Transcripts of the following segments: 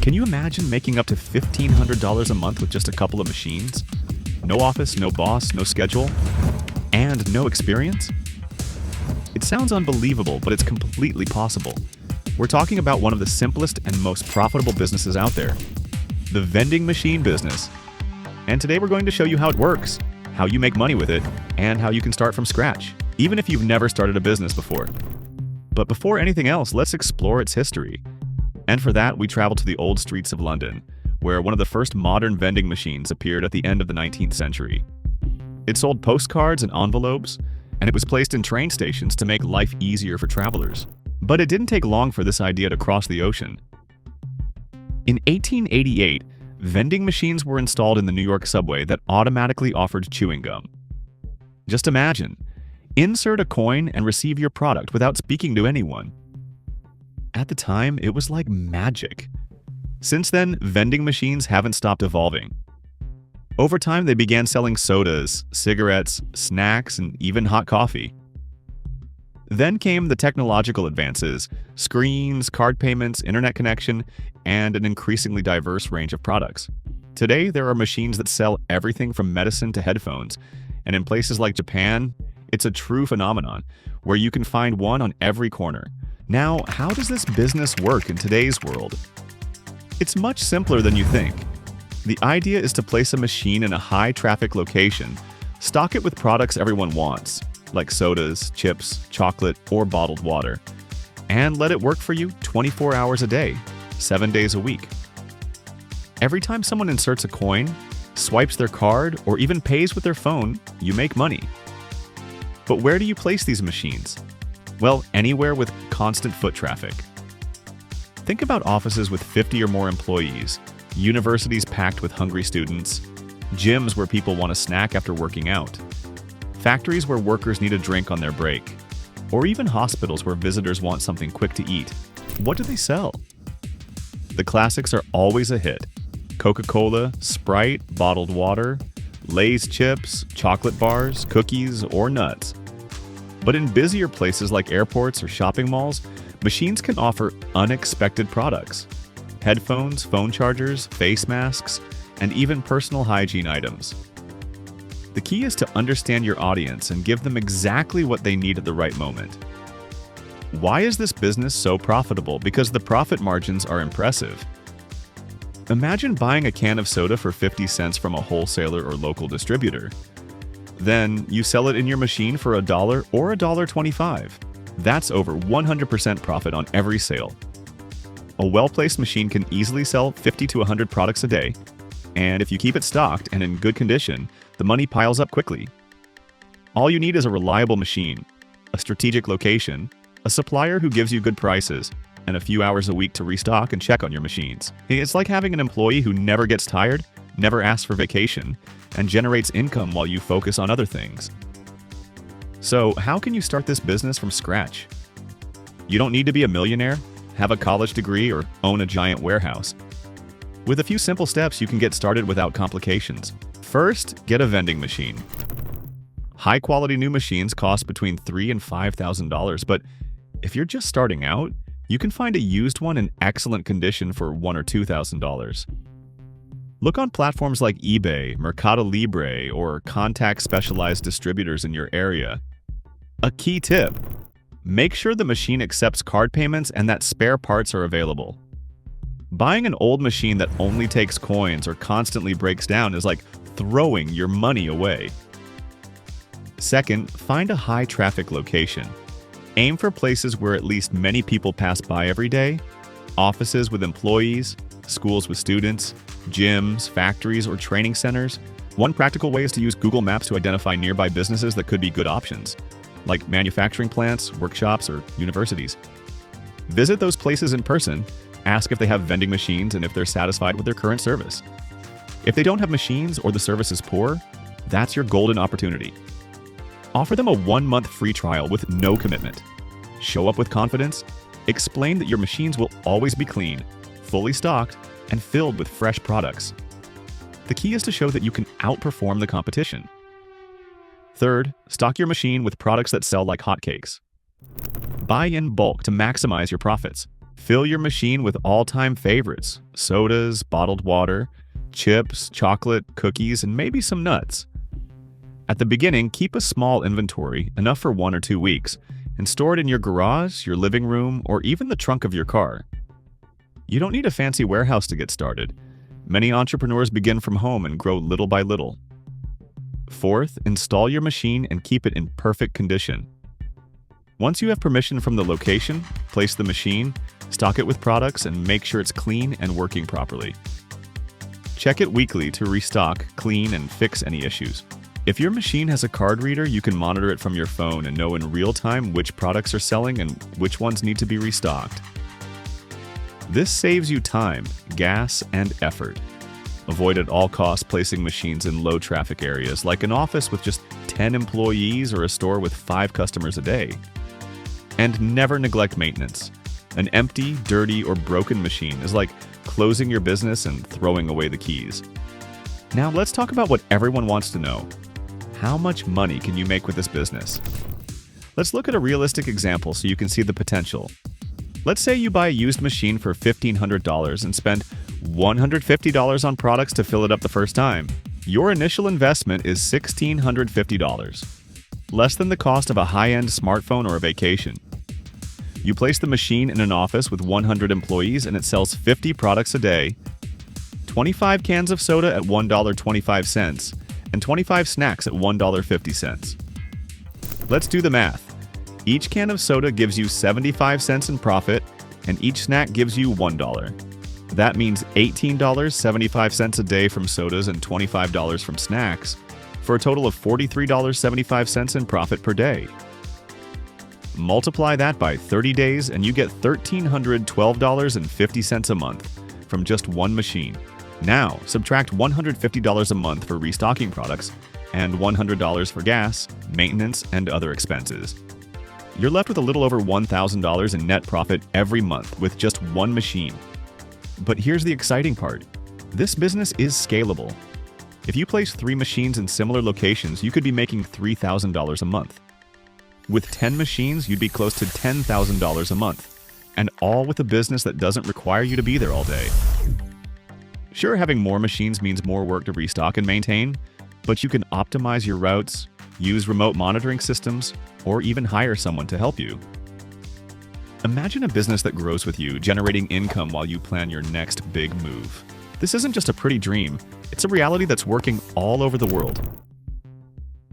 Can you imagine making up to $1,500 a month with just a couple of machines? No office, no boss, no schedule, and no experience? It sounds unbelievable, but it's completely possible. We're talking about one of the simplest and most profitable businesses out there, the vending machine business. And today we're going to show you how it works, how you make money with it, and how you can start from scratch, even if you've never started a business before. But before anything else, let's explore its history. And for that, we travel to the old streets of London, where one of the first modern vending machines appeared at the end of the 19th century. It sold postcards and envelopes, and it was placed in train stations to make life easier for travelers. But it didn't take long for this idea to cross the ocean. In 1888, vending machines were installed in the New York subway that automatically offered chewing gum. Just imagine, insert a coin and receive your product without speaking to anyone. At the time, it was like magic. Since then, vending machines haven't stopped evolving. Over time, they began selling sodas, cigarettes, snacks, and even hot coffee. Then came the technological advances, screens, card payments, internet connection, and an increasingly diverse range of products. Today, there are machines that sell everything from medicine to headphones, and in places like Japan, it's a true phenomenon, where you can find one on every corner. Now, how does this business work in today's world? It's much simpler than you think. The idea is to place a machine in a high-traffic location, stock it with products everyone wants, like sodas, chips, chocolate, or bottled water, and let it work for you 24 hours a day, 7 days a week. Every time someone inserts a coin, swipes their card, or even pays with their phone, you make money. But where do you place these machines? Well, anywhere with constant foot traffic. Think about offices with 50 or more employees, universities packed with hungry students, gyms where people want a snack after working out, factories where workers need a drink on their break, or even hospitals where visitors want something quick to eat. What do they sell? The classics are always a hit: Coca-Cola, Sprite, bottled water, Lay's chips, chocolate bars, cookies, or nuts. But in busier places like airports or shopping malls, machines can offer unexpected products: headphones, phone chargers, face masks, and even personal hygiene items. The key is to understand your audience and give them exactly what they need at the right moment. Why is this business so profitable? Because the profit margins are impressive. Imagine buying a can of soda for 50 cents from a wholesaler or local distributor. Then you sell it in your machine for $1 or $1.25. That's over 100% profit on every sale. A well-placed machine can easily sell 50 to 100 products a day, and if you keep it stocked and in good condition, the money piles up quickly. All you need is a reliable machine, a strategic location, a supplier who gives you good prices, and a few hours a week to restock and check on your machines. It's like having an employee who never gets tired, never asks for vacation, and generates income while you focus on other things. So, how can you start this business from scratch? You don't need to be a millionaire, have a college degree, or own a giant warehouse. With a few simple steps, you can get started without complications. First, get a vending machine. High-quality new machines cost between $3,000 and $5,000, but if you're just starting out, you can find a used one in excellent condition for $1,000 or $2,000. Look on platforms like eBay, Mercado Libre, or contact specialized distributors in your area. A key tip: make sure the machine accepts card payments and that spare parts are available. Buying an old machine that only takes coins or constantly breaks down is like throwing your money away. Second, find a high-traffic location. Aim for places where at least many people pass by every day: offices with employees, schools with students, gyms, factories, or training centers. One practical way is to use Google Maps to identify nearby businesses that could be good options, like manufacturing plants, workshops, or universities. Visit those places in person, ask if they have vending machines and if they're satisfied with their current service. If they don't have machines or the service is poor, that's your golden opportunity. Offer them a 1-month free trial with no commitment. Show up with confidence. Explain that your machines will always be clean, fully stocked, and filled with fresh products. The key is to show that you can outperform the competition. Third, stock your machine with products that sell like hotcakes. Buy in bulk to maximize your profits. Fill your machine with all-time favorites: sodas, bottled water, chips, chocolate, cookies, and maybe some nuts. At the beginning, keep a small inventory, enough for 1 or 2 weeks, and store it in your garage, your living room, or even the trunk of your car. You don't need a fancy warehouse to get started. Many entrepreneurs begin from home and grow little by little. Fourth, install your machine and keep it in perfect condition. Once you have permission from the location, place the machine, stock it with products, and make sure it's clean and working properly. Check it weekly to restock, clean, and fix any issues. If your machine has a card reader, you can monitor it from your phone and know in real time which products are selling and which ones need to be restocked. This saves you time, gas, and effort. Avoid at all costs placing machines in low-traffic areas, like an office with just 10 employees or a store with 5 customers a day. And never neglect maintenance. An empty, dirty, or broken machine is like closing your business and throwing away the keys. Now let's talk about what everyone wants to know. How much money can you make with this business? Let's look at a realistic example so you can see the potential. Let's say you buy a used machine for $1,500 and spend $150 on products to fill it up the first time. Your initial investment is $1,650, less than the cost of a high-end smartphone or a vacation. You place the machine in an office with 100 employees and it sells 50 products a day, 25 cans of soda at $1.25, and 25 snacks at $1.50. Let's do the math. Each can of soda gives you 75 cents in profit, and each snack gives you $1. That means $18.75 a day from sodas and $25 from snacks, for a total of $43.75 in profit per day. Multiply that by 30 days and you get $1,312.50 a month from just one machine. Now, subtract $150 a month for restocking products and $100 for gas, maintenance, and other expenses. You're left with a little over $1,000 in net profit every month with just one machine. But here's the exciting part. This business is scalable. If you place 3 machines in similar locations, you could be making $3,000 a month. With 10 machines, you'd be close to $10,000 a month, and all with a business that doesn't require you to be there all day. Sure, having more machines means more work to restock and maintain, but you can optimize your routes, use remote monitoring systems, or even hire someone to help you. Imagine a business that grows with you, generating income while you plan your next big move. This isn't just a pretty dream, it's a reality that's working all over the world.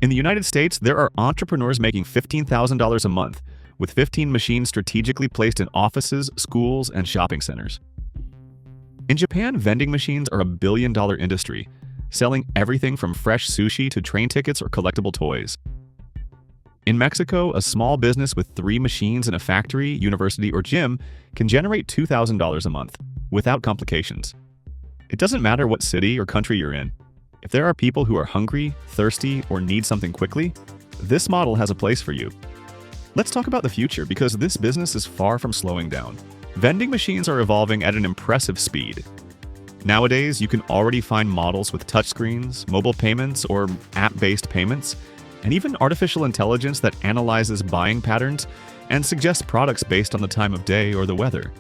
In the United States, there are entrepreneurs making $15,000 a month, with 15 machines strategically placed in offices, schools, and shopping centers. In Japan, vending machines are a billion-dollar industry, selling everything from fresh sushi to train tickets or collectible toys. In Mexico, a small business with 3 machines in a factory, university, or gym can generate $2,000 a month, without complications. It doesn't matter what city or country you're in. If there are people who are hungry, thirsty, or need something quickly, this model has a place for you. Let's talk about the future, because this business is far from slowing down. Vending machines are evolving at an impressive speed. Nowadays, you can already find models with touchscreens, mobile payments, or app-based payments, and even artificial intelligence that analyzes buying patterns and suggests products based on the time of day or the weather.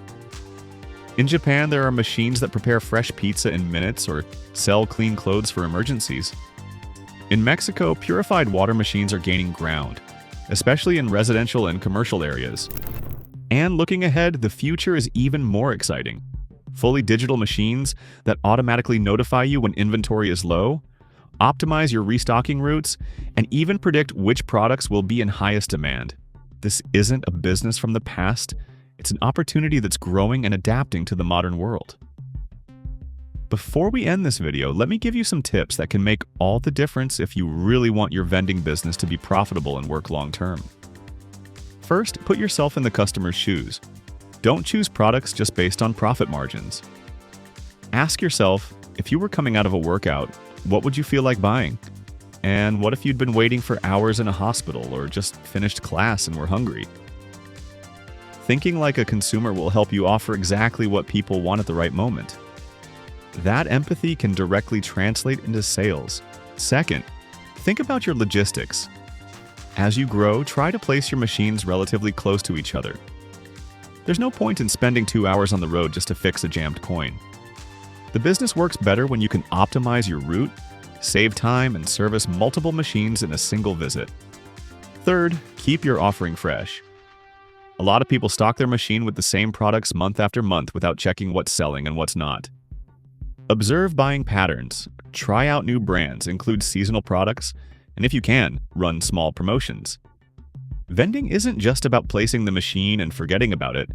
In Japan, there are machines that prepare fresh pizza in minutes or sell clean clothes for emergencies. In Mexico, purified water machines are gaining ground, especially in residential and commercial areas. And looking ahead, the future is even more exciting. Fully digital machines that automatically notify you when inventory is low, optimize your restocking routes, and even predict which products will be in highest demand. This isn't a business from the past, it's an opportunity that's growing and adapting to the modern world. Before we end this video, let me give you some tips that can make all the difference if you really want your vending business to be profitable and work long-term. First, put yourself in the customer's shoes. Don't choose products just based on profit margins. Ask yourself, if you were coming out of a workout, what would you feel like buying? And what if you'd been waiting for hours in a hospital or just finished class and were hungry? Thinking like a consumer will help you offer exactly what people want at the right moment. That empathy can directly translate into sales. Second, think about your logistics. As you grow, try to place your machines relatively close to each other. There's no point in spending 2 hours on the road just to fix a jammed coin. The business works better when you can optimize your route, save time, and service multiple machines in a single visit. Third, keep your offering fresh. A lot of people stock their machine with the same products month after month without checking what's selling and what's not. Observe buying patterns, try out new brands, include seasonal products, and if you can, run small promotions. Vending isn't just about placing the machine and forgetting about it.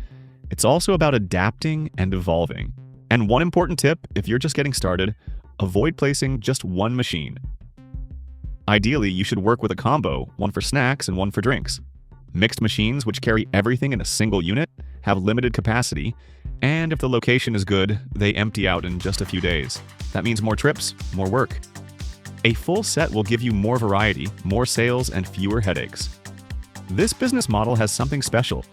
It's also about adapting and evolving. And one important tip, if you're just getting started, avoid placing just one machine. Ideally, you should work with a combo, one for snacks and one for drinks. Mixed machines, which carry everything in a single unit, have limited capacity, and if the location is good, they empty out in just a few days. That means more trips, more work. A full set will give you more variety, more sales, and fewer headaches. This business model has something special.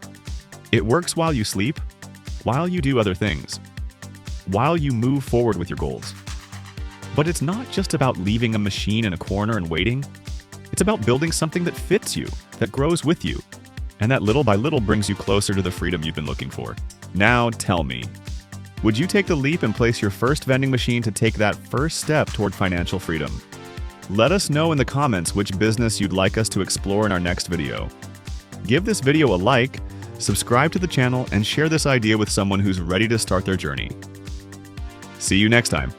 It works while you sleep, while you do other things, while you move forward with your goals. But it's not just about leaving a machine in a corner and waiting. It's about building something that fits you, that grows with you, and that little by little brings you closer to the freedom you've been looking for. Now tell me, would you take the leap and place your first vending machine to take that first step toward financial freedom? Let us know in the comments which business you'd like us to explore in our next video. Give this video a like, subscribe to the channel, and share this idea with someone who's ready to start their journey. See you next time.